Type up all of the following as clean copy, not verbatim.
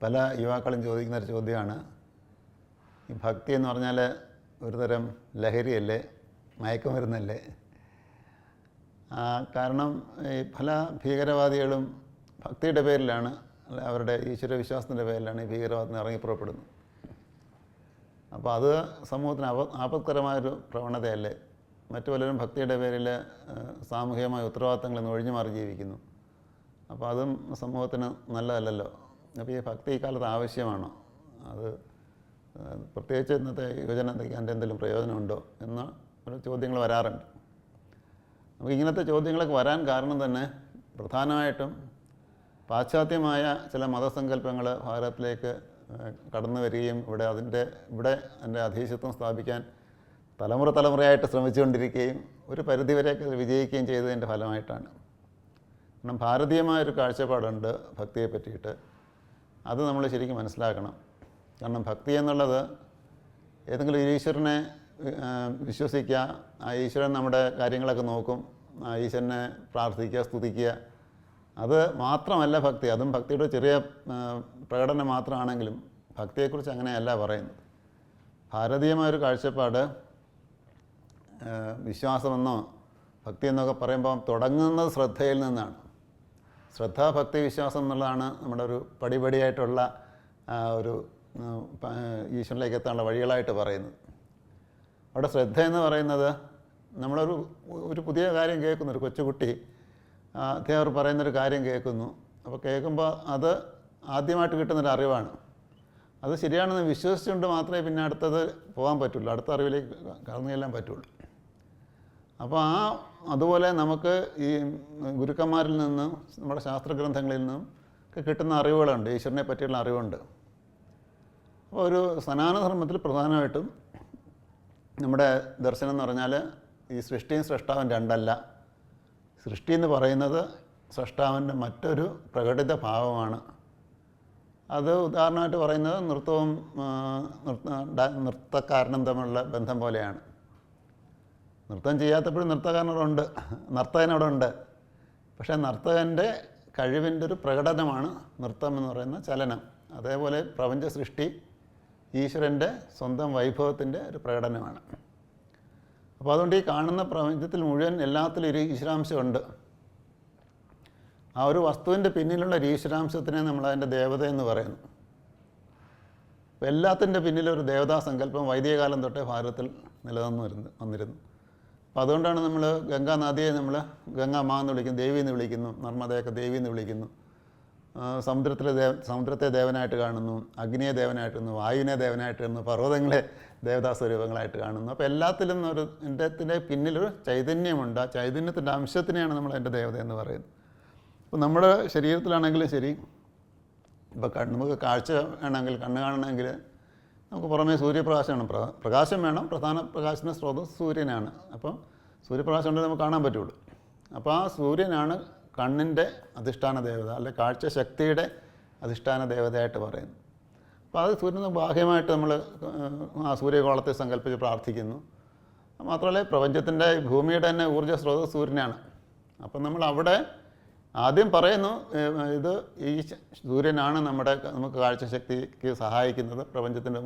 പല യുവാക്കളും ചോദിക്കുന്നൊരു ചോദ്യമാണ്, ഈ ഭക്തി എന്ന് പറഞ്ഞാൽ ഒരു തരം ലഹരിയല്ലേ, മയക്കുമരുന്നല്ലേ? കാരണം ഈ പല ഭീകരവാദികളും ഭക്തിയുടെ പേരിലാണ്, അവരുടെ ഈശ്വര വിശ്വാസത്തിൻ്റെ പേരിലാണ് ഈ ഭീകരവാദത്തിന് ഇറങ്ങിപ്പുറപ്പെടുന്നത്. അപ്പോൾ അത് സമൂഹത്തിന് ആപത്കരമായൊരു പ്രവണതയല്ലേ? മറ്റു പലരും ഭക്തിയുടെ പേരിൽ സാമൂഹികമായ ഉത്തരവാദിത്തങ്ങളിൽ നിന്ന് ഒഴിഞ്ഞു മാറി ജീവിക്കുന്നു. അപ്പോൾ അതും സമൂഹത്തിന് നല്ലതല്ലല്ലോ. അപ്പോൾ ഈ ഭക്തി ഈ കാലത്ത് ആവശ്യമാണോ? അത് പ്രത്യേകിച്ച് ഇന്നത്തെ യുവജനതയ്ക്ക് അതിൻ്റെ എന്തെങ്കിലും പ്രയോജനമുണ്ടോ എന്ന ഒരു ചോദ്യങ്ങൾ വരാറുണ്ട്. അപ്പോൾ ഇങ്ങനത്തെ ചോദ്യങ്ങളൊക്കെ വരാൻ കാരണം തന്നെ പ്രധാനമായിട്ടും പാശ്ചാത്യമായ ചില മതസങ്കല്പങ്ങൾ ഭാരതത്തിലേക്ക് കടന്നു വരികയും ഇവിടെ അതിൻ്റെ അധീശത്വം സ്ഥാപിക്കാൻ തലമുറയായിട്ട് ശ്രമിച്ചുകൊണ്ടിരിക്കുകയും ഒരു പരിധിവരെയൊക്കെ വിജയിക്കുകയും ചെയ്തതിൻ്റെ ഫലമായിട്ടാണ്. കാരണം ഭാരതീയമായൊരു കാഴ്ചപ്പാടുണ്ട് ഭക്തിയെ പറ്റിയിട്ട്. അത് നമ്മൾ ശരിക്കും മനസ്സിലാക്കണം. കാരണം ഭക്തി എന്നുള്ളത് ഏതെങ്കിലും ഒരു ഈശ്വരനെ വിശ്വസിക്കുക, ആ ഈശ്വരൻ നമ്മുടെ കാര്യങ്ങളൊക്കെ നോക്കും, ആ ഈശ്വരനെ പ്രാർത്ഥിക്കുക, സ്തുതിക്കുക, അത് മാത്രമല്ല ഭക്തി. അതും ഭക്തിയുടെ ചെറിയ പ്രകടനം മാത്രമാണെങ്കിലും ഭക്തിയെക്കുറിച്ച് അങ്ങനെയല്ല പറയുന്നത്. ഭാരതീയമായൊരു കാഴ്ചപ്പാട് വിശ്വാസമെന്നോ ഭക്തി എന്നൊക്കെ പറയുമ്പോൾ തുടങ്ങുന്നത് ശ്രദ്ധയിൽ നിന്നാണ്. ശ്രദ്ധ, ഭക്തി, വിശ്വാസം എന്നുള്ളതാണ് നമ്മുടെ ഒരു പടിപടിയായിട്ടുള്ള ഒരു ഈശ്വരനിലേക്ക് എത്താനുള്ള വഴികളായിട്ട് പറയുന്നത്. അവിടെ ശ്രദ്ധ എന്ന് പറയുന്നത് ഒരു പുതിയ കാര്യം കേൾക്കുന്നു. ഒരു കൊച്ചുകുട്ടി അധ്യാപകർ പറയുന്നൊരു കാര്യം കേൾക്കുന്നു. അപ്പോൾ കേൾക്കുമ്പോൾ അത് ആദ്യമായിട്ട് കിട്ടുന്നൊരു അറിവാണ്. അത് ശരിയാണെന്ന് വിശ്വസിച്ചുകൊണ്ട് മാത്രമേ പിന്നെ അടുത്തത് പോകാൻ പറ്റുള്ളൂ, അടുത്ത അറിവിലേക്ക് കടന്നു ചെല്ലാൻ പറ്റുള്ളൂ. അപ്പോൾ അതുപോലെ നമുക്ക് ഈ ഗുരുക്കന്മാരിൽ നിന്നും നമ്മുടെ ശാസ്ത്രഗ്രന്ഥങ്ങളിൽ നിന്നും ഒക്കെ കിട്ടുന്ന അറിവുകളുണ്ട്, ഈശ്വരനെ പറ്റിയുള്ള അറിവുണ്ട്. അപ്പോൾ ഒരു സനാതനധർമ്മത്തിൽ പ്രധാനമായിട്ടും നമ്മുടെ ദർശനം എന്ന് പറഞ്ഞാൽ ഈ സൃഷ്ടിയും സൃഷ്ടാവും രണ്ടല്ല. സൃഷ്ടി എന്ന് പറയുന്നത് സൃഷ്ടാവിൻ്റെ മറ്റൊരു പ്രകടിത ഭാവമാണ്. അത് ഉദാഹരണമായിട്ട് പറയുന്നത് നൃത്തവും നൃത്തക്കാരനും തമ്മിലുള്ള ബന്ധം പോലെയാണ്. നൃത്തം ചെയ്യാത്തപ്പോഴും നർത്തകനോടുണ്ട്. പക്ഷേ നർത്തകൻ്റെ കഴിവിൻ്റെ ഒരു പ്രകടനമാണ് നൃത്തം എന്ന് പറയുന്ന ചലനം. അതേപോലെ പ്രപഞ്ച സൃഷ്ടി ഈശ്വരൻ്റെ സ്വന്തം വൈഭവത്തിൻ്റെ ഒരു പ്രകടനമാണ്. അപ്പോൾ അതുകൊണ്ട് ഈ കാണുന്ന പ്രപഞ്ചത്തിൽ മുഴുവൻ എല്ലാത്തിലും ഒരു ഈശ്വരാംശമുണ്ട്. ആ ഒരു വസ്തുവിൻ്റെ പിന്നിലുള്ള ഒരു ഈശ്വരാംശത്തിനെ നമ്മളതിൻ്റെ ദേവത എന്ന് പറയുന്നു. അപ്പോൾ എല്ലാത്തിൻ്റെ പിന്നിലൊരു ദേവതാ സങ്കല്പം വൈദികകാലം തൊട്ടേ ഭാരതത്തിൽ വന്നിരുന്നു. അപ്പോൾ അതുകൊണ്ടാണ് നമ്മൾ ഗംഗാനദിയെ നമ്മൾ ഗംഗാമാ എന്ന് വിളിക്കുന്നു, ദേവി എന്ന് വിളിക്കുന്നു, നർമ്മദയൊക്കെ ദേവി എന്ന് വിളിക്കുന്നു. സമുദ്രത്തെ ദേവനായിട്ട് കാണുന്നു, അഗ്നിയെ ദേവനായിട്ട് കാണുന്നു, വായുവിനെ ദേവനായിട്ട് കാണുന്നു, പർവ്വതങ്ങളെ ദേവതാ സ്വരൂപങ്ങളായിട്ട് കാണുന്നു. അപ്പോൾ എല്ലാത്തിലും ഇതിൻ്റെ പിന്നിലൊരു ചൈതന്യമുണ്ട്. ആ ചൈതന്യത്തിൻ്റെ അംശത്തിനെയാണ് നമ്മൾ അതിൻ്റെ ദേവത എന്ന് പറയുന്നത്. അപ്പോൾ നമ്മുടെ ശരീരത്തിലാണെങ്കിലും ശരി, ഇപ്പോൾ നമുക്ക് കാഴ്ച വേണമെങ്കിൽ, കണ്ണ് കാണണമെങ്കിൽ നമുക്ക് പുറമേ സൂര്യപ്രകാശം വേണം, പ്രകാശം വേണം. പ്രധാന പ്രകാശന സ്രോതസ് സൂര്യനാണ്. അപ്പം സൂര്യപ്രകാശം ഉണ്ടെങ്കിൽ നമുക്ക് കാണാൻ പറ്റുള്ളൂ. അപ്പോൾ ആ സൂര്യനാണ് കണ്ണിൻ്റെ അധിഷ്ഠാന ദേവത, അല്ലെ കാഴ്ച ശക്തിയുടെ അധിഷ്ഠാന ദേവതയായിട്ട് പറയുന്നു. അപ്പോൾ അത് സൂര്യന് ബാഹ്യമായിട്ട് നമ്മൾ ആ സൂര്യഗോളത്തെ സങ്കല്പിച്ച് പ്രാർത്ഥിക്കുന്നു. മാത്രമല്ല പ്രപഞ്ചത്തിൻ്റെ ഭൂമിയുടെ തന്നെ ഊർജ്ജ സ്രോതസ് സൂര്യനാണ്. അപ്പം നമ്മൾ അവിടെ ആദ്യം പറയുന്നു, ഇത് ഈ സൂര്യനാണ് നമുക്ക് കാഴ്ചശക്തിക്ക് സഹായിക്കുന്നത്. പ്രപഞ്ചത്തിൻ്റെ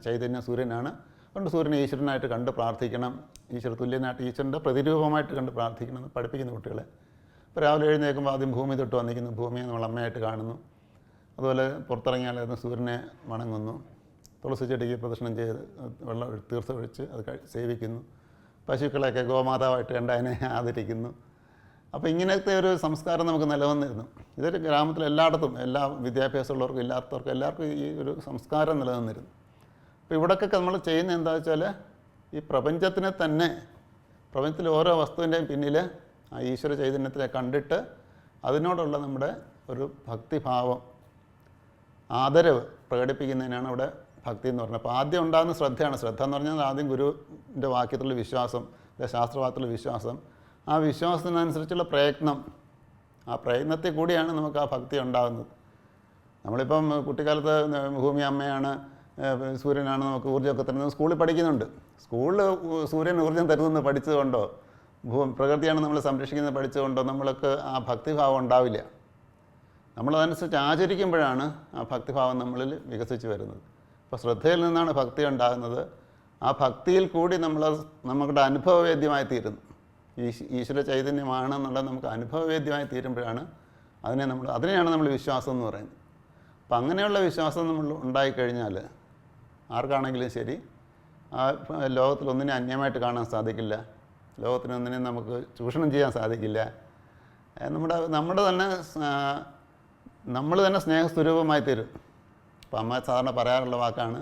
ചൈതന്യം സൂര്യനാണ്. അതുകൊണ്ട് സൂര്യനെ ഈശ്വരനായിട്ട് കണ്ട് പ്രാർത്ഥിക്കണം, ഈശ്വര തുല്യനായിട്ട്, ഈശ്വരൻ്റെ പ്രതിരൂപമായിട്ട് കണ്ട് പ്രാർത്ഥിക്കണം എന്ന് പഠിപ്പിക്കുന്ന കുട്ടികളെ. ഇപ്പോൾ രാവിലെ എഴുന്നേൽക്കുമ്പോൾ ആദ്യം ഭൂമി തൊട്ട് വന്നിരിക്കുന്നു, ഭൂമിയെ നമ്മൾ അമ്മയായിട്ട് കാണുന്നു. അതുപോലെ പുറത്തിറങ്ങിയാൽ സൂര്യനെ വണങ്ങുന്നു, തുളസി ചെടിക്ക് പ്രദക്ഷിണം ചെയ്ത് വെള്ളം തീർത്തൊഴിച്ച് അത് സേവിക്കുന്നു. പശുക്കളെയൊക്കെ ഗോമാതാവായിട്ട് കണ്ട് അതിനെ ആദരിക്കുന്നു. അപ്പോൾ ഇങ്ങനത്തെ ഒരു സംസ്കാരം നമുക്ക് നിലനിന്നിരുന്നു. ഇതൊരു ഗ്രാമത്തിൽ എല്ലായിടത്തും, എല്ലാ വിദ്യാഭ്യാസമുള്ളവർക്കും ഇല്ലാത്തവർക്കും എല്ലാവർക്കും ഈ ഒരു സംസ്കാരം നിലനിന്നിരുന്നു. അപ്പോൾ ഇവിടൊക്കെ നമ്മൾ ചെയ്യുന്ന എന്താ വെച്ചാൽ, ഈ പ്രപഞ്ചത്തിനെ തന്നെ, പ്രപഞ്ചത്തിലെ ഓരോ വസ്തുവിൻ്റെയും പിന്നിൽ ആ ഈശ്വര ചൈതന്യത്തിനെ കണ്ടിട്ട് അതിനോടുള്ള നമ്മുടെ ഒരു ഭക്തിഭാവം, ആദരവ് പ്രകടിപ്പിക്കുന്നതിനാണ് ഇവിടെ ഭക്തി എന്ന് പറഞ്ഞത്. അപ്പോൾ ആദ്യം ഉണ്ടാകുന്ന ശ്രദ്ധയാണ്. ശ്രദ്ധ എന്ന് പറഞ്ഞാൽ ആദ്യം ഗുരുവിൻ്റെ വാക്യത്തിലുള്ള വിശ്വാസം, ശാസ്ത്രവാദത്തിലുള്ള വിശ്വാസം, ആ വിശ്വാസത്തിനനുസരിച്ചുള്ള പ്രയത്നം, ആ പ്രയത്നത്തിൽ കൂടിയാണ് നമുക്ക് ആ ഭക്തി ഉണ്ടാകുന്നത്. നമ്മളിപ്പം കുട്ടിക്കാലത്ത് ഭൂമി അമ്മയാണ്, സൂര്യനാണ് നമുക്ക് ഊർജ്ജമൊക്കെ തരുന്നത് സ്കൂളിൽ പഠിക്കുന്നുണ്ട്. സ്കൂളിൽ സൂര്യൻ ഊർജ്ജം തരുന്നത് പഠിച്ചതുകൊണ്ടോ, പ്രകൃതിയാണ് നമ്മൾ സംരക്ഷിക്കുന്നത് പഠിച്ചതുകൊണ്ടോ നമ്മൾക്ക് ആ ഭക്തിഭാവം ഉണ്ടാവില്ല. നമ്മളതനുസരിച്ച് ആചരിക്കുമ്പോഴാണ് ആ ഭക്തിഭാവം നമ്മളിൽ വികസിച്ച് വരുന്നത്. അപ്പോൾ ശ്രദ്ധയിൽ നിന്നാണ് ഭക്തി ഉണ്ടാകുന്നത്. ആ ഭക്തിയിൽ കൂടി നമ്മുടെ അനുഭവവേദ്യമായി തീരുന്നു. ഈശ്വര ചൈതന്യമാണെന്നുള്ളത് നമുക്ക് അനുഭവവേദ്യമായി തീരുമ്പോഴാണ് അതിനെയാണ് നമ്മൾ വിശ്വാസം എന്ന് പറയുന്നത്. അപ്പം അങ്ങനെയുള്ള വിശ്വാസം നമ്മൾ ഉണ്ടായിക്കഴിഞ്ഞാൽ ആർക്കാണെങ്കിലും ശരി ആ ലോകത്തിലൊന്നിനെ അന്യമായിട്ട് കാണാൻ സാധിക്കില്ല, ലോകത്തിനൊന്നിനെ നമുക്ക് ചൂഷണം ചെയ്യാൻ സാധിക്കില്ല. നമ്മൾ തന്നെ സ്നേഹസ്വരൂപമായി തീരും. അപ്പം അമ്മ സാധാരണ പറയാറുള്ള വാക്കാണ്,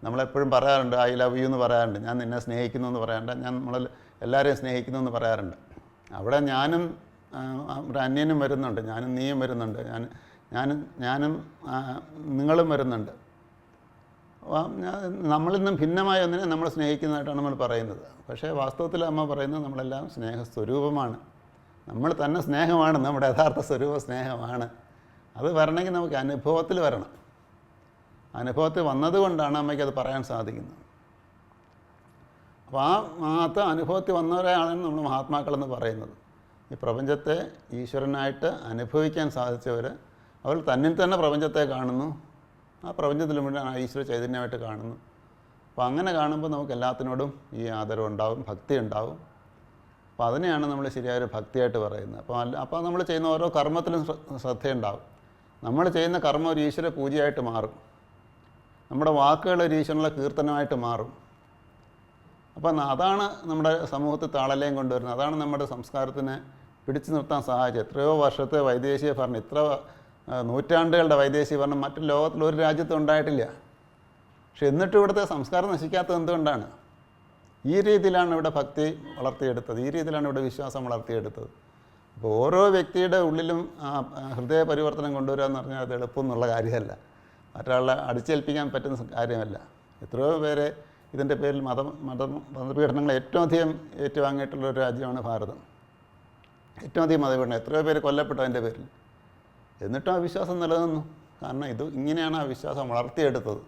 നമ്മളെപ്പോഴും പറയാറുണ്ട് ഐ ലവ് യു എന്ന് പറയാറുണ്ട്, ഞാൻ നിന്നെ സ്നേഹിക്കുന്നു എന്ന് പറയാറുണ്ട്, നമ്മൾ എല്ലാവരെയും സ്നേഹിക്കുന്നു എന്ന് പറയാറുണ്ട്. അവിടെ ഞാനും ഒരു അന്യനും വരുന്നുണ്ട്, ഞാനും നീയും വരുന്നുണ്ട്, ഞാനും നിങ്ങളും വരുന്നുണ്ട്. നമ്മളിൽ നിന്നും ഭിന്നമായ ഒന്നിനെ നമ്മൾ സ്നേഹിക്കുന്നതായിട്ടാണ് നമ്മൾ പറയുന്നത്. പക്ഷേ വാസ്തവത്തിൽ അമ്മ പറയുന്നത് നമ്മളെല്ലാം സ്നേഹസ്വരൂപമാണ്, നമ്മൾ തന്നെ സ്നേഹമാണ്, നമ്മുടെ യഥാർത്ഥ സ്വരൂപ സ്നേഹമാണ്. അത് വരണമെങ്കിൽ നമുക്ക് അനുഭവത്തിൽ വരണം. അനുഭവത്തിൽ വന്നതുകൊണ്ടാണ് അമ്മയ്ക്ക് അത് പറയാൻ സാധിക്കുന്നത്. അപ്പോൾ ആ അനുഭവത്തിൽ വന്നവരെയാണ് നമ്മൾ മഹാത്മാക്കളെന്ന് പറയുന്നത്. ഈ പ്രപഞ്ചത്തെ ഈശ്വരനായിട്ട് അനുഭവിക്കാൻ സാധിച്ചവർ, അവർ തന്നിൽ തന്നെ പ്രപഞ്ചത്തെ കാണുന്നു, ആ പ്രപഞ്ചത്തിൽ മുഴുവൻ ഈശ്വര ചൈതന്യമായിട്ട് കാണുന്നു. അപ്പോൾ അങ്ങനെ കാണുമ്പോൾ നമുക്ക് എല്ലാത്തിനോടും ഈ ആദരവ് ഉണ്ടാവും, ഭക്തി ഉണ്ടാവും. അപ്പോൾ അതിനെയാണ് നമ്മൾ ശരിയായൊരു ഭക്തിയായിട്ട് പറയുന്നത്. അപ്പോൾ നമ്മൾ ചെയ്യുന്ന ഓരോ കർമ്മത്തിലും ശ്രദ്ധയുണ്ടാവും. നമ്മൾ ചെയ്യുന്ന കർമ്മം ഒരു ഈശ്വര പൂജയായിട്ട് മാറും, നമ്മുടെ വാക്കുകൾ ഒരു ഈശ്വരനുള്ള കീർത്തനമായിട്ട് മാറും. അപ്പം അതാണ് നമ്മുടെ സമൂഹത്തിൽ താളലയം കൊണ്ടുവരുന്നത്. അതാണ് നമ്മുടെ സംസ്കാരത്തിനെ പിടിച്ചു നിർത്താൻ സഹായിച്ചത്. എത്രയോ വർഷത്തെ വൈദേശിക ഭരണം, ഇത്ര നൂറ്റാണ്ടുകളുടെ വൈദേശിക ഭരണം മറ്റു ലോകത്തിൽ ഒരു രാജ്യത്തും ഉണ്ടായിട്ടില്ല. പക്ഷെ എന്നിട്ടും ഇവിടുത്തെ സംസ്കാരം നശിക്കാത്തത് എന്തുകൊണ്ടാണ്? ഈ രീതിയിലാണ് ഇവിടെ ഭക്തി വളർത്തിയെടുത്തത്, ഈ രീതിയിലാണ് ഇവിടെ വിശ്വാസം വളർത്തിയെടുത്തത്. അപ്പോൾ ഓരോ വ്യക്തിയുടെ ഉള്ളിലും ഹൃദയ പരിവർത്തനം കൊണ്ടുവരിക എന്ന് പറഞ്ഞാൽ അത് എളുപ്പമെന്നുള്ള കാര്യമല്ല, മറ്റൊരാളെ അടിച്ചേൽപ്പിക്കാൻ പറ്റുന്ന കാര്യമല്ല. എത്രയോ പേരെ ഇതിൻ്റെ പേരിൽ മതപീഡനങ്ങൾ ഏറ്റവും അധികം ഏറ്റുവാങ്ങിയിട്ടുള്ളൊരു രാജ്യമാണ് ഭാരതം. ഏറ്റവും അധികം മതപീഡനം, എത്രയോ പേര് കൊല്ലപ്പെട്ടു അതിൻ്റെ പേരിൽ. എന്നിട്ടും ആ വിശ്വാസം നിലനിന്നു. കാരണം ഇങ്ങനെയാണ് ആ വിശ്വാസം വളർത്തിയെടുത്തത്.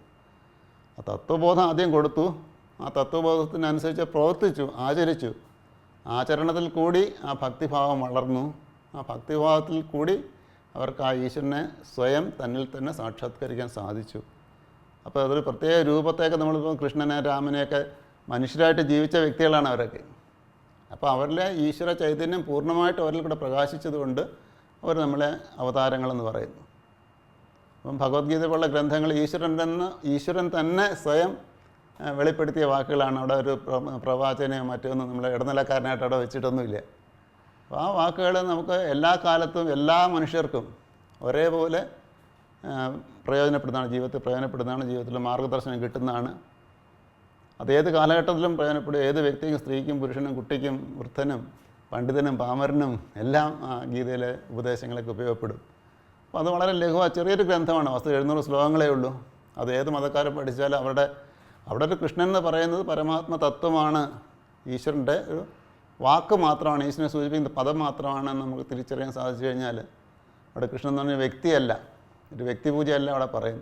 ആ തത്വബോധം ആദ്യം കൊടുത്തു, ആ തത്വബോധത്തിനനുസരിച്ച് പ്രവർത്തിച്ചു, ആചരിച്ചു. ആചരണത്തിൽ കൂടി ആ ഭക്തിഭാവം വളർന്നു. ആ ഭക്തിഭാവത്തിൽ കൂടി അവർക്ക് ആ ഈശ്വരനെ സ്വയം തന്നിൽ തന്നെ സാക്ഷാത്കരിക്കാൻ സാധിച്ചു. അപ്പോൾ അതൊരു പ്രത്യേക രൂപത്തേക്ക് നമ്മളിപ്പോൾ കൃഷ്ണനെ രാമനെയൊക്കെ മനുഷ്യരായിട്ട് ജീവിച്ച വ്യക്തികളാണ് അവരൊക്കെ. അപ്പോൾ അവരിലെ ഈശ്വര ചൈതന്യം പൂർണ്ണമായിട്ട് അവരിൽ കൂടെ പ്രകാശിച്ചതുകൊണ്ട് അവർ നമ്മളെ അവതാരങ്ങളെന്ന് പറയുന്നു. അപ്പം ഭഗവത്ഗീത പോലുള്ള ഗ്രന്ഥങ്ങൾ ഈശ്വരൻ തന്നെ സ്വയം വെളിപ്പെടുത്തിയ വാക്കുകളാണ്. അവിടെ ഒരു പ്രവാചനയോ മറ്റൊന്നും നമ്മൾ ഇടനിലക്കാരനായിട്ട് അവിടെ വെച്ചിട്ടൊന്നുമില്ല. അപ്പോൾ ആ വാക്കുകൾ നമുക്ക് എല്ലാ കാലത്തും എല്ലാ മനുഷ്യർക്കും ഒരേപോലെ പ്രയോജനപ്പെടുന്നതാണ്, ജീവിതത്തിൽ പ്രയോജനപ്പെടുന്നതാണ്, ജീവിതത്തിൽ മാർഗ്ഗദർശനം കിട്ടുന്നതാണ്. അതേത് കാലഘട്ടത്തിലും പ്രയോജനപ്പെടും. ഏത് വ്യക്തിക്കും, സ്ത്രീക്കും പുരുഷനും കുട്ടിക്കും വൃദ്ധനും പണ്ഡിതനും പാമരനും എല്ലാം ഗീതയിലെ ഉപദേശങ്ങളൊക്കെ ഉപയോഗപ്പെടും. അപ്പോൾ അത് വളരെ ലഘുവാണ്, ചെറിയൊരു ഗ്രന്ഥമാണ്. 700 ശ്ലോകങ്ങളേ ഉള്ളൂ. അത് ഏത് മതക്കാരെ പഠിച്ചാലും അവിടെ ഒരു കൃഷ്ണൻ എന്ന് പറയുന്നത് പരമാത്മ തത്വമാണ്, ഈശ്വരൻ്റെ ഒരു വാക്ക് മാത്രമാണ്, ഈശ്വരനെ സൂചിപ്പിക്കുന്ന പദം മാത്രമാണ് നമുക്ക് തിരിച്ചറിയാൻ സാധിച്ചു കഴിഞ്ഞാൽ അവിടെ കൃഷ്ണൻ എന്ന് പറഞ്ഞ വ്യക്തിയല്ല, ഒരു വ്യക്തിപൂജയല്ല അവിടെ പറയും.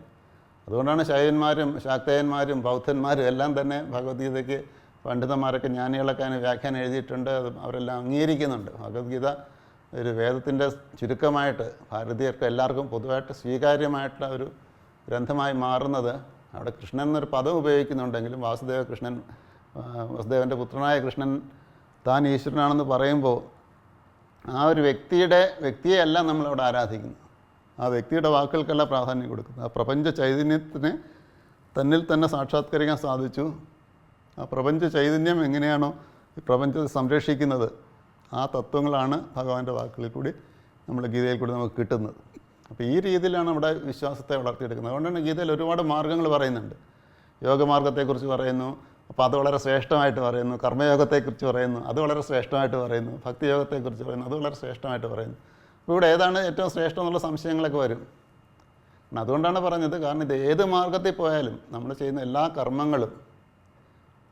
അതുകൊണ്ടാണ് ശൈവന്മാരും ശാക്തേയന്മാരും ബൗദ്ധന്മാരും എല്ലാം തന്നെ ഭഗവത്ഗീതയ്ക്ക് പണ്ഡിതന്മാരൊക്കെ ജ്ഞാനികളൊക്കെ അതിന് വ്യാഖ്യാനം എഴുതിയിട്ടുണ്ട്. അത് അവരെല്ലാം അംഗീകരിക്കുന്നുണ്ട്. ഭഗവത്ഗീത ഒരു വേദത്തിൻ്റെ ചുരുക്കമായിട്ട് ഭാരതീയർക്ക് എല്ലാവർക്കും പൊതുവായിട്ട് സ്വീകാര്യമായിട്ടുള്ള ഒരു ഗ്രന്ഥമായി മാറുന്നത് അവിടെ കൃഷ്ണൻ എന്നൊരു പദം ഉപയോഗിക്കുന്നുണ്ടെങ്കിലും വസുദേവൻ്റെ പുത്രനായ കൃഷ്ണൻ താൻ ഈശ്വരനാണെന്ന് പറയുമ്പോൾ ആ ഒരു വ്യക്തിയെയല്ല നമ്മളവിടെ ആരാധിക്കുന്നു, ആ വ്യക്തിയുടെ വാക്കുകൾക്കല്ല പ്രാധാന്യം കൊടുക്കുന്നത്. ആ പ്രപഞ്ച ചൈതന്യത്തിനെ തന്നിൽ തന്നെ സാക്ഷാത്കരിക്കാൻ സാധിച്ചു. ആ പ്രപഞ്ച ചൈതന്യം എങ്ങനെയാണോ ഈ പ്രപഞ്ചത്തെ സംരക്ഷിക്കുന്നത്, ആ തത്വങ്ങളാണ് ഭഗവാന്റെ വാക്കുകളിൽ കൂടി നമ്മൾ ഗീതയിൽ കൂടി നമുക്ക് കിട്ടുന്നത്. അപ്പോൾ ഈ രീതിയിലാണ് നമ്മുടെ വിശ്വാസത്തെ വളർത്തിയെടുക്കുന്നത്. അതുകൊണ്ടാണ് ഗീതയിൽ ഒരുപാട് മാർഗ്ഗങ്ങൾ പറയുന്നുണ്ട്. യോഗമാർഗ്ഗത്തെക്കുറിച്ച് പറയുന്നു, അപ്പോൾ അത് വളരെ ശ്രേഷ്ഠമായിട്ട് പറയുന്നു. കർമ്മയോഗത്തെക്കുറിച്ച് പറയുന്നു, അത് വളരെ ശ്രേഷ്ഠമായിട്ട് പറയുന്നു. ഭക്തിയോഗത്തെക്കുറിച്ച് പറയുന്നു, അത് വളരെ ശ്രേഷ്ഠമായിട്ട് പറയുന്നു. അപ്പോൾ ഇവിടെ ഏതാണ് ഏറ്റവും ശ്രേഷ്ഠം എന്നുള്ള സംശയങ്ങളൊക്കെ വരും. അതുകൊണ്ടാണ് പറഞ്ഞത്, കാരണം ഇത് ഏത് മാർഗ്ഗത്തിൽ പോയാലും നമ്മൾ ചെയ്യുന്ന എല്ലാ കർമ്മങ്ങളും,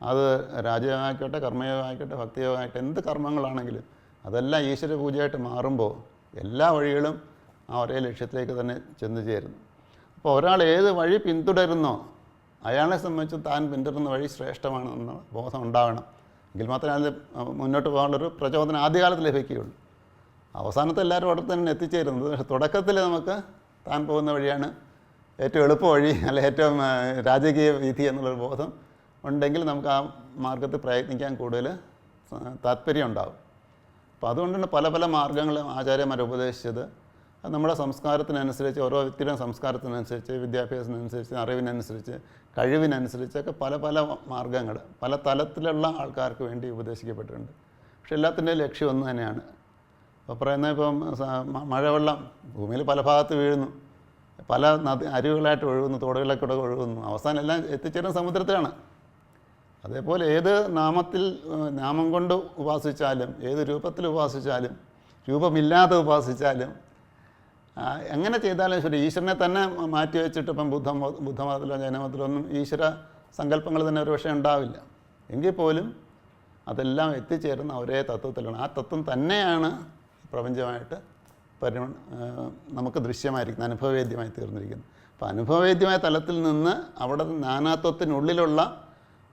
അത് രാജയോഗമായിക്കോട്ടെ, കർമ്മയോഗമായിക്കോട്ടെ, ഭക്തിയോഗമായിക്കോട്ടെ, എന്ത് കർമ്മങ്ങളാണെങ്കിലും അതെല്ലാം ഈശ്വര പൂജയായിട്ട് മാറുമ്പോൾ എല്ലാ വഴികളും ആ ഒരേ ലക്ഷ്യത്തിലേക്ക് തന്നെ ചെന്നു ചേരുന്നു. അപ്പോൾ ഒരാൾ ഏത് വഴി പിന്തുടരുന്നോ അയാളെ സംബന്ധിച്ച് താൻ പിന്തുടരുന്ന വഴി ശ്രേഷ്ഠമാണെന്ന ബോധം ഉണ്ടാവണം. എങ്കിൽ മാത്രമേ അതിൽ മുന്നോട്ട് പോകാനുള്ളൊരു പ്രചോദനം ആദ്യകാലത്ത് ലഭിക്കുകയുള്ളൂ. അവസാനത്തെ എല്ലാവരും അവിടെ തന്നെ എത്തിച്ചേരുന്നത്. പക്ഷേ തുടക്കത്തിൽ നമുക്ക് താൻ പോകുന്ന വഴിയാണ് ഏറ്റവും എളുപ്പ വഴി, അല്ല ഏറ്റവും രാജകീയ വിധി എന്നുള്ളൊരു ബോധം ഉണ്ടെങ്കിൽ നമുക്ക് ആ മാർഗത്തിൽ പ്രയത്നിക്കാൻ കൂടുതൽ താല്പര്യം ഉണ്ടാകും. അപ്പോൾ അതുകൊണ്ടാണ് പല പല മാർഗ്ഗങ്ങളും ആചാര്യന്മാർ ഉപദേശിച്ചത്. അത് നമ്മുടെ സംസ്കാരത്തിനനുസരിച്ച്, ഓരോ വ്യക്തിയുടെയും സംസ്കാരത്തിനനുസരിച്ച്, വിദ്യാഭ്യാസത്തിനനുസരിച്ച്, അറിവിനനുസരിച്ച്, കഴിവിനനുസരിച്ചൊക്കെ പല പല മാർഗ്ഗങ്ങൾ പല തലത്തിലുള്ള ആൾക്കാർക്ക് വേണ്ടി ഉപദേശിക്കപ്പെട്ടിട്ടുണ്ട്. പക്ഷെ എല്ലാത്തിൻ്റെയും ലക്ഷ്യം ഒന്ന് തന്നെയാണ്. അപ്പോൾ പറയുന്നത് ഇപ്പം മഴവെള്ളം ഭൂമിയിൽ പല ഭാഗത്ത് വീഴുന്നു, പല അരുവികളായിട്ട് ഒഴുകുന്നു, തോടുകളിലൊക്കെ ഒഴുകുന്നു, അവസാനം എല്ലാം എത്തിച്ചേരുന്ന സമുദ്രത്തിലാണ്. അതേപോലെ ഏത് നാമം കൊണ്ട് ഉപാസിച്ചാലും, ഏത് രൂപത്തിൽ ഉപാസിച്ചാലും, രൂപമില്ലാതെ ഉപാസിച്ചാലും, എങ്ങനെ ചെയ്താലും ശരി, ഈശ്വരനെ തന്നെ മാറ്റി വെച്ചിട്ട് ഇപ്പം ബുദ്ധമതത്തിലോ ജൈനമതത്തിലോ ഒന്നും ഈശ്വര സങ്കല്പങ്ങൾ തന്നെ ഒരു പക്ഷേ ഉണ്ടാവില്ല. എങ്കിൽ പോലും അതെല്ലാം എത്തിച്ചേരുന്ന ഒരേ തത്വത്തിലാണ്. ആ തത്വം തന്നെയാണ് പ്രപഞ്ചമായിട്ട് നമുക്ക് ദൃശ്യമായിരിക്കുന്നത്, അനുഭവവേദ്യമായി തീർന്നിരിക്കുന്നത്. അപ്പോൾ അനുഭവവേദ്യമായ തലത്തിൽ നിന്ന് അവിടെ നാനാത്വത്തിനുള്ളിലുള്ള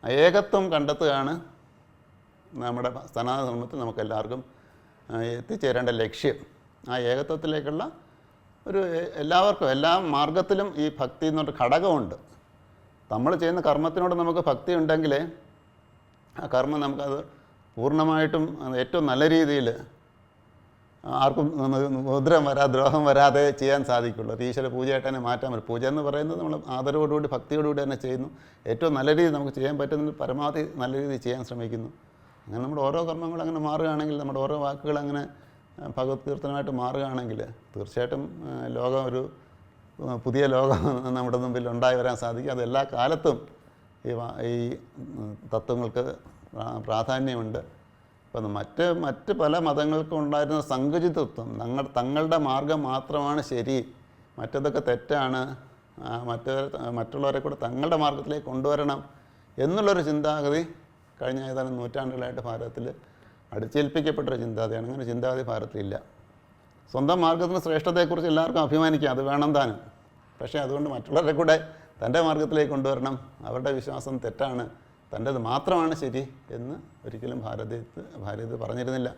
ഏകത്വം കണ്ടെത്തുകയാണ് നമ്മുടെ സനാതനധർമ്മത്തിൽ നമുക്കെല്ലാവർക്കും എത്തിച്ചേരേണ്ട ലക്ഷ്യം. ആ ഏകത്വത്തിലേക്കുള്ള ഒരു എല്ലാവർക്കും എല്ലാ മാർഗത്തിലും ഈ ഭക്തി എന്നൊരു ഘടകമുണ്ട്. നമ്മൾ ചെയ്യുന്ന കർമ്മത്തിനോട് നമുക്ക് ഭക്തി ഉണ്ടെങ്കിൽ ആ കർമ്മം നമുക്കത് പൂർണ്ണമായിട്ടും ഏറ്റവും നല്ല രീതിയിൽ ആർക്കും ഉപദ്രവം വരാതെ, ദ്രോഹം വരാതെ ചെയ്യാൻ സാധിക്കുള്ളൂ. അത് ഈശ്വര പൂജയായിട്ട് തന്നെ മാറ്റാൻ പറ്റും. പൂജ എന്ന് പറയുന്നത് നമ്മൾ ആദരവോടുകൂടി ഭക്തിയോടുകൂടി തന്നെ ചെയ്യുന്നു. ഏറ്റവും നല്ല രീതിയിൽ നമുക്ക് ചെയ്യാൻ പറ്റുന്ന പരമാവധി നല്ല രീതിയിൽ ചെയ്യാൻ ശ്രമിക്കുന്നു. അങ്ങനെ നമ്മുടെ ഓരോ കർമ്മങ്ങളും അങ്ങനെ മാറുകയാണെങ്കിൽ, നമ്മുടെ ഓരോ വാക്കുകൾ അങ്ങനെ ഭഗവത് കീർത്തനമായിട്ട് മാറുകയാണെങ്കിൽ തീർച്ചയായിട്ടും ലോകം ഒരു പുതിയ ലോകം നമ്മുടെ മുമ്പിൽ ഉണ്ടായി വരാൻ സാധിക്കും. അത് എല്ലാ കാലത്തും ഈ തത്വങ്ങൾക്ക് പ്രാധാന്യമുണ്ട്. അപ്പം മറ്റ് പല മതങ്ങൾക്കും ഉണ്ടായിരുന്ന സങ്കുചിതത്വം, തങ്ങളുടെ മാർഗം മാത്രമാണ് ശരി, മറ്റതൊക്കെ തെറ്റാണ്, മറ്റുള്ളവരെ കൂടെ തങ്ങളുടെ മാർഗത്തിലേക്ക് കൊണ്ടുവരണം എന്നുള്ളൊരു ചിന്താഗതി കഴിഞ്ഞ ഏതാനും നൂറ്റാണ്ടുകളായിട്ട് ഭാരതത്തിൽ അടിച്ചേൽപ്പിക്കപ്പെട്ടൊരു ചിന്താഗതിയാണ്. അങ്ങനെ ചിന്താഗതി ഭാരതത്തിലില്ല. സ്വന്തം മാർഗത്തിന് ശ്രേഷ്ഠതയെക്കുറിച്ച് എല്ലാവർക്കും അഭിമാനിക്കാം, അത് വേണം താനും. പക്ഷേ അതുകൊണ്ട് മറ്റുള്ളവരെ കൂടെ തൻ്റെ മാർഗത്തിലേക്ക് കൊണ്ടുവരണം, അവരുടെ വിശ്വാസം തെറ്റാണ്, തൻ്റേത് മാത്രമാണ് ശരി എന്ന് ഒരിക്കലും ഭാരതീയത്ത് പറഞ്ഞിരുന്നില്ല.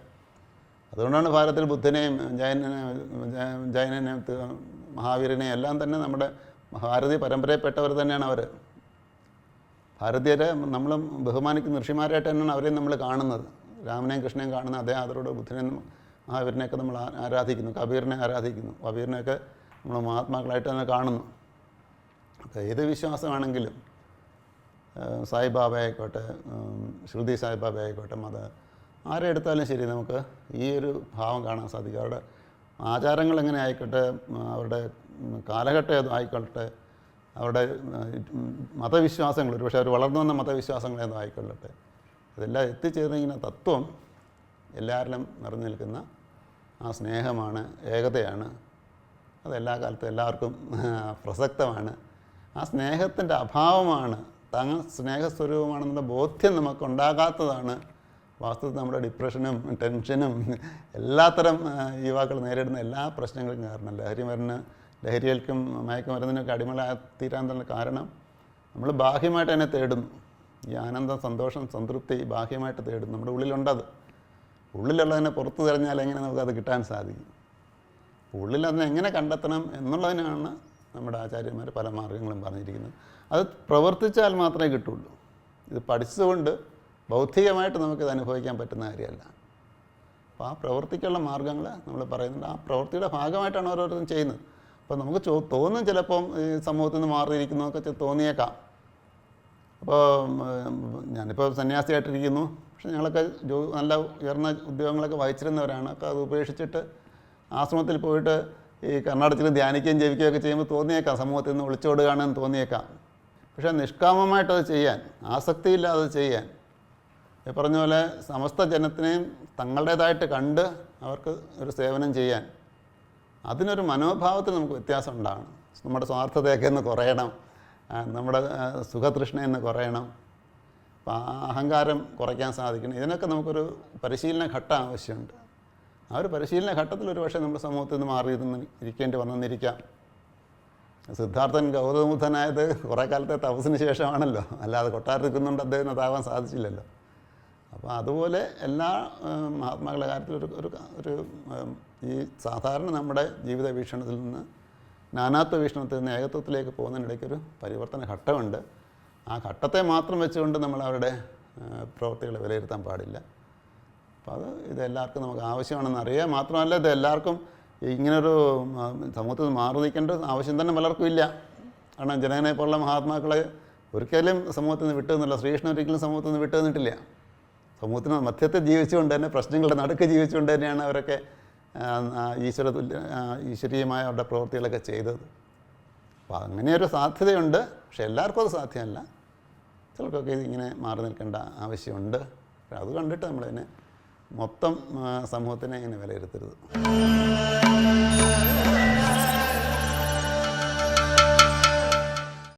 അതുകൊണ്ടാണ് ഭാരതത്തിൽ ബുദ്ധനെയും ജൈനനെയും മഹാവീരനെയും എല്ലാം തന്നെ നമ്മുടെ ഭാരതീയ പരമ്പരയിൽപ്പെട്ടവർ തന്നെയാണ് അവർ. ഭാരതീയരെ നമ്മൾ ബഹുമാനിക്കുന്ന ഋഷിമാരായിട്ട് തന്നെയാണ് അവരെയും നമ്മൾ കാണുന്നത്. രാമനെയും കൃഷ്ണനെയും കാണുന്ന അതേ ആദരോട് ബുദ്ധനെയും മഹാവീരനെയൊക്കെ നമ്മൾ ആരാധിക്കുന്നു, കബീറിനെ ആരാധിക്കുന്നു, കബീറിനെയൊക്കെ നമ്മൾ മഹാത്മാക്കളായിട്ട് തന്നെ കാണുന്നു. ഏത് വിശ്വാസമാണെങ്കിലും, സായിബാബ ആയിക്കോട്ടെ, ശ്രുതി സായിബാബ ആയിക്കോട്ടെ, ആരെ എടുത്താലും ശരി നമുക്ക് ഈ ഒരു ഭാവം കാണാൻ സാധിക്കും. അവരുടെ ആചാരങ്ങൾ എങ്ങനെ ആയിക്കോട്ടെ, അവരുടെ കാലഘട്ടം ഏതും ആയിക്കൊള്ളട്ടെ, അവരുടെ മതവിശ്വാസങ്ങൾ, ഒരുപക്ഷെ അവർ വളർന്നു വന്ന മതവിശ്വാസങ്ങൾ ഏതും ആയിക്കൊള്ളട്ടെ, ഇതെല്ലാം എത്തിച്ചേർന്നിരിക്കുന്ന തത്വം എല്ലാവരിലും നിറഞ്ഞു നിൽക്കുന്ന ആ സ്നേഹമാണ്, ഏകതയാണ്. അതെല്ലാ കാലത്തും എല്ലാവർക്കും പ്രസക്തമാണ്. ആ സ്നേഹത്തിൻ്റെ അഭാവമാണ്, തങ്ങൾ സ്നേഹസ്വരൂപമാണെന്നുള്ള ബോധ്യം നമുക്കുണ്ടാകാത്തതാണ് വാസ്തവത്തിൽ നമ്മുടെ ഡിപ്രഷനും ടെൻഷനും എല്ലാത്തരം യുവാക്കൾ നേരിടുന്ന എല്ലാ പ്രശ്നങ്ങൾക്കും കാരണം. ലഹരികൾക്കും മയക്കുമരുന്നിനൊക്കെ അടിമകളായിത്തീരാൻ തന്നെ കാരണം നമ്മൾ ബാഹ്യമായിട്ട് തന്നെ തേടുന്നു. ഈ ആനന്ദം, സന്തോഷം, സംതൃപ്തി ബാഹ്യമായിട്ട് തേടുന്നു. നമ്മുടെ ഉള്ളിലുണ്ടത്. ഉള്ളിലുള്ളതിനെ പുറത്തു തിരഞ്ഞാൽ എങ്ങനെ നമുക്കത് കിട്ടാൻ സാധിക്കും? ഉള്ളിലതിനെ എങ്ങനെ കണ്ടെത്തണം എന്നുള്ളതിനാണ് നമ്മുടെ ആചാര്യന്മാർ പല മാർഗ്ഗങ്ങളും പറഞ്ഞിരിക്കുന്നത്. അത് പ്രവർത്തിച്ചാൽ മാത്രമേ കിട്ടുള്ളൂ. ഇത് പഠിച്ചുകൊണ്ട് ബൗദ്ധികമായിട്ട് നമുക്കിത് അനുഭവിക്കാൻ പറ്റുന്ന കാര്യമല്ല. അപ്പോൾ ആ പ്രവൃത്തിക്കുള്ള മാർഗ്ഗങ്ങൾ നമ്മൾ പറയുന്നുണ്ട്. ആ പ്രവൃത്തിയുടെ ഭാഗമായിട്ടാണ് ഓരോരുത്തരും ചെയ്യുന്നത്. അപ്പോൾ നമുക്ക് തോന്നും ചിലപ്പം ഈ സമൂഹത്തിൽ നിന്ന് മാറിയിരിക്കുന്നതൊക്കെ തോന്നിയേക്കാം. അപ്പോൾ ഞാനിപ്പോൾ സന്യാസിയായിട്ടിരിക്കുന്നു, പക്ഷെ ഞങ്ങളൊക്കെ നല്ല ഉയർന്ന ഉദ്യോഗങ്ങളൊക്കെ വഹിച്ചിരുന്നവരാണ്. അപ്പോൾ അത് ഉപേക്ഷിച്ചിട്ട് ആശ്രമത്തിൽ പോയിട്ട് ഈ കർണാടകത്തിൽ ധ്യാനിക്കുകയും ജപിക്കുകയൊക്കെ ചെയ്യുമ്പോൾ തോന്നിയേക്കാം സമൂഹത്തിൽ നിന്ന് ഒളിച്ചോടുകയാണെന്ന് തോന്നിയേക്കാം. പക്ഷേ നിഷ്കാമമായിട്ടത് ചെയ്യാൻ, ആസക്തിയില്ലാതെ ചെയ്യാൻ, ഈ പറഞ്ഞ പോലെ സമസ്ത ജനത്തിനെയും തങ്ങളുടേതായിട്ട് കണ്ട് അവർക്ക് ഒരു സേവനം ചെയ്യാൻ, അതിനൊരു മനോഭാവത്തിൽ നമുക്ക് വ്യത്യാസം ഉണ്ടാകണം. നമ്മുടെ സ്വാർത്ഥതയൊക്കെ ഒന്ന് കുറയണം, നമ്മുടെ സുഖതൃഷ്ണയെന്ന് കുറയണം, അപ്പോൾ ആ അഹങ്കാരം കുറയ്ക്കാൻ സാധിക്കണം. ഇതിനൊക്കെ നമുക്കൊരു പരിശീലന ഘട്ടം ആവശ്യമുണ്ട്. ആ ഒരു പരിശീലന ഘട്ടത്തിൽ ഒരു പക്ഷേ നമ്മുടെ സമൂഹത്തിൽ നിന്ന് മാറി ഇരിക്കേണ്ടി വന്നെന്നിരിക്കാം. സിദ്ധാർത്ഥൻ ഗൗതമബുദ്ധനായത് കുറേ കാലത്തെ തപസ്സിന് ശേഷമാണല്ലോ, അല്ലാതെ കൊട്ടാരത്തിൽ നിൽക്കുന്നുണ്ട് അദ്ദേഹം അതാവാൻ സാധിച്ചില്ലല്ലോ. അപ്പോൾ അതുപോലെ എല്ലാ മഹാത്മാക്കളുടെ കാര്യത്തിൽ ഒരു ഈ സാധാരണ നമ്മുടെ ജീവിത വീക്ഷണത്തിൽ നിന്ന് നാനാത്വ വീക്ഷണത്തിൽ നിന്ന് ഏകത്വത്തിലേക്ക് പോകുന്നതിനിടയ്ക്കൊരു പരിവർത്തന ഘട്ടമുണ്ട്. ആ ഘട്ടത്തെ മാത്രം വെച്ചുകൊണ്ട് നമ്മൾ അവരുടെ പ്രവൃത്തികളെ വിലയിരുത്താൻ പാടില്ല. അപ്പോൾ ഇതെല്ലാവർക്കും നമുക്ക് ആവശ്യമാണെന്ന് അറിയാം. മാത്രമല്ല ഇത് എല്ലാവർക്കും ഇങ്ങനൊരു സമൂഹത്തിൽ നിന്ന് മാറി നിൽക്കേണ്ട ആവശ്യം തന്നെ പലർക്കും ഇല്ല. കാരണം ജനകനെ പോലുള്ള മഹാത്മാക്കളെ ഒരിക്കലും സമൂഹത്തിൽ നിന്ന് വിട്ടുനിന്നില്ല. ശ്രീകൃഷ്ണൻ ഒരിക്കലും സമൂഹത്തിൽ നിന്ന് വിട്ടു നിന്നിട്ടില്ല. സമൂഹത്തിന് മധ്യത്തിൽ ജീവിച്ചുകൊണ്ട് തന്നെ, പ്രശ്നങ്ങളുടെ നടുക്ക് ജീവിച്ചുകൊണ്ട് തന്നെയാണ് അവരൊക്കെ ഈശ്വരീയമായ അവരുടെ പ്രവൃത്തികളൊക്കെ ചെയ്തത്. അപ്പോൾ അങ്ങനെയൊരു സാധ്യതയുണ്ട്. പക്ഷെ എല്ലാവർക്കും അത് സാധ്യമല്ല. ചിലർക്കൊക്കെ ഇതിങ്ങനെ മാറി നിൽക്കേണ്ട ആവശ്യമുണ്ട്. പക്ഷെ അത് കണ്ടിട്ട് നമ്മളിതിനെ മൊത്തം സമൂഹത്തിനെ ഇങ്ങനെ വിലയിരുത്തരുത്.